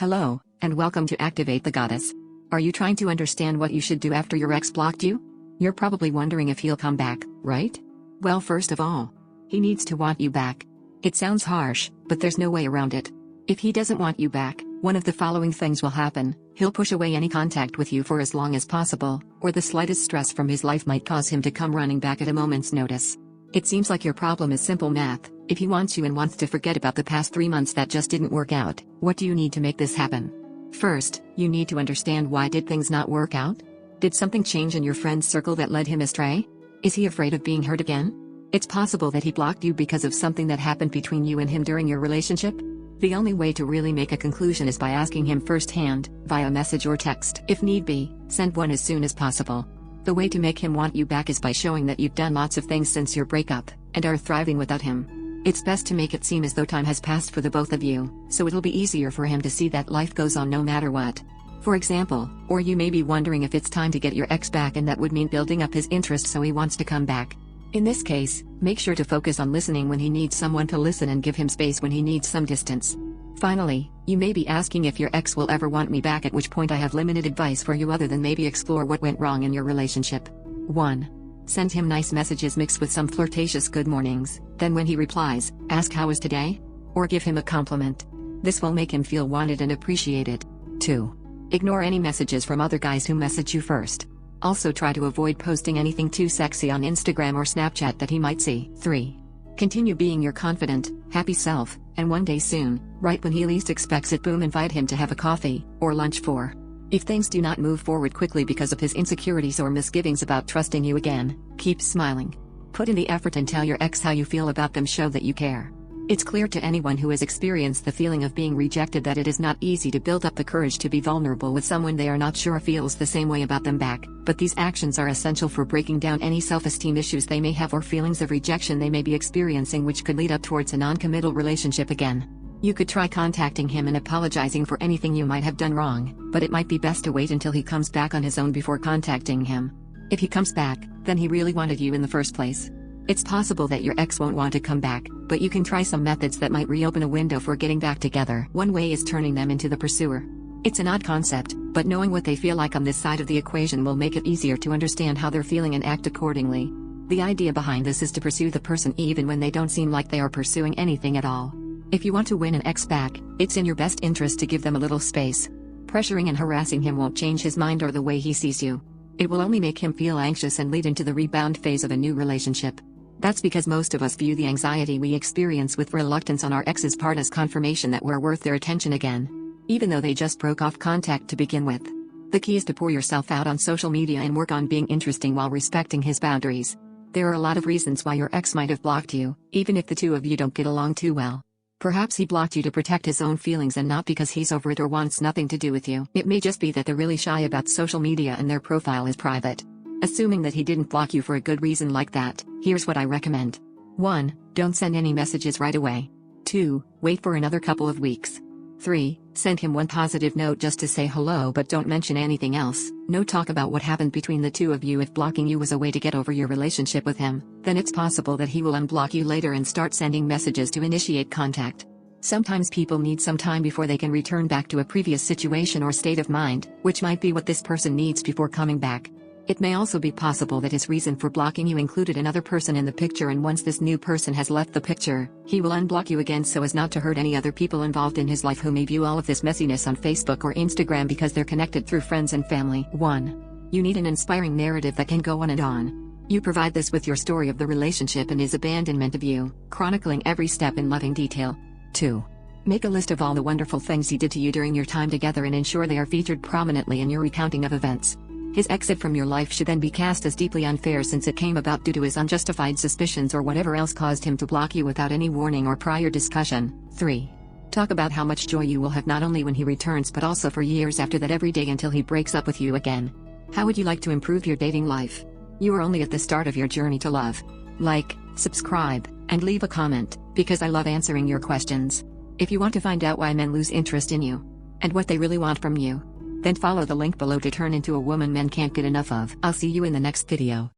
Hello, and welcome to Activate the Goddess. Are you trying to understand what you should do after your ex blocked you? You're probably wondering if he'll come back, right? Well, first of all, he needs to want you back. It sounds harsh, but there's no way around it. If he doesn't want you back, one of the following things will happen. He'll push away any contact with you for as long as possible, or the slightest stress from his life might cause him to come running back at a moment's notice. It seems like your problem is simple math. If he wants you and wants to forget about the past 3 months that just didn't work out, what do you need to make this happen? First, you need to understand why did things not work out? Did something change in your friend's circle that led him astray? Is he afraid of being hurt again? It's possible that he blocked you because of something that happened between you and him during your relationship. The only way to really make a conclusion is by asking him firsthand, via message or text. If need be, send one as soon as possible. The way to make him want you back is by showing that you've done lots of things since your breakup, and are thriving without him. It's best to make it seem as though time has passed for the both of you, so it'll be easier for him to see that life goes on no matter what. For example, or you may be wondering if it's time to get your ex back, and that would mean building up his interest so he wants to come back. In this case, make sure to focus on listening when he needs someone to listen and give him space when he needs some distance. Finally, you may be asking if your ex will ever want me back, at which point I have limited advice for you other than maybe explore what went wrong in your relationship. 1. Send him nice messages mixed with some flirtatious good mornings, then when he replies, ask how was today? Or give him a compliment. This will make him feel wanted and appreciated. 2. Ignore any messages from other guys who message you first. Also try to avoid posting anything too sexy on Instagram or Snapchat that he might see. 3. Continue being your confident, happy self, and one day soon, right when he least expects it, boom, invite him to have a coffee, or lunch. 4. If things do not move forward quickly because of his insecurities or misgivings about trusting you again, keep smiling. Put in the effort and tell your ex how you feel about them, show that you care. It's clear to anyone who has experienced the feeling of being rejected that it is not easy to build up the courage to be vulnerable with someone they are not sure feels the same way about them back, but these actions are essential for breaking down any self-esteem issues they may have or feelings of rejection they may be experiencing, which could lead up towards a non-committal relationship again. You could try contacting him and apologizing for anything you might have done wrong, but it might be best to wait until he comes back on his own before contacting him. If he comes back, then he really wanted you in the first place. It's possible that your ex won't want to come back, but you can try some methods that might reopen a window for getting back together. One way is turning them into the pursuer. It's an odd concept, but knowing what they feel like on this side of the equation will make it easier to understand how they're feeling and act accordingly. The idea behind this is to pursue the person even when they don't seem like they are pursuing anything at all. If you want to win an ex back, it's in your best interest to give them a little space. Pressuring and harassing him won't change his mind or the way he sees you. It will only make him feel anxious and lead into the rebound phase of a new relationship. That's because most of us view the anxiety we experience with reluctance on our ex's part as confirmation that we're worth their attention again, even though they just broke off contact to begin with. The key is to pour yourself out on social media and work on being interesting while respecting his boundaries. There are a lot of reasons why your ex might have blocked you, even if the two of you don't get along too well. Perhaps he blocked you to protect his own feelings and not because he's over it or wants nothing to do with you. It may just be that they're really shy about social media and their profile is private. Assuming that he didn't block you for a good reason like that, here's what I recommend. 1. Don't send any messages right away. 2. Wait for another couple of weeks. 3. Send him one positive note just to say hello, but don't mention anything else. No talk about what happened between the two of you. If blocking you was a way to get over your relationship with him, then it's possible that he will unblock you later and start sending messages to initiate contact. Sometimes people need some time before they can return back to a previous situation or state of mind, which might be what this person needs before coming back. It may also be possible that his reason for blocking you included another person in the picture, and once this new person has left the picture, he will unblock you again so as not to hurt any other people involved in his life who may view all of this messiness on Facebook or Instagram because they're connected through friends and family. 1. You need an inspiring narrative that can go on and on. You provide this with your story of the relationship and his abandonment of you, chronicling every step in loving detail. 2. Make a list of all the wonderful things he did to you during your time together and ensure they are featured prominently in your recounting of events. His exit from your life should then be cast as deeply unfair since it came about due to his unjustified suspicions or whatever else caused him to block you without any warning or prior discussion. 3. Talk about how much joy you will have not only when he returns but also for years after that, every day until he breaks up with you again. How would you like to improve your dating life? You are only at the start of your journey to love. Like, subscribe, and leave a comment, because I love answering your questions. If you want to find out why men lose interest in you, and what they really want from you, then follow the link below to turn into a woman men can't get enough of. I'll see you in the next video.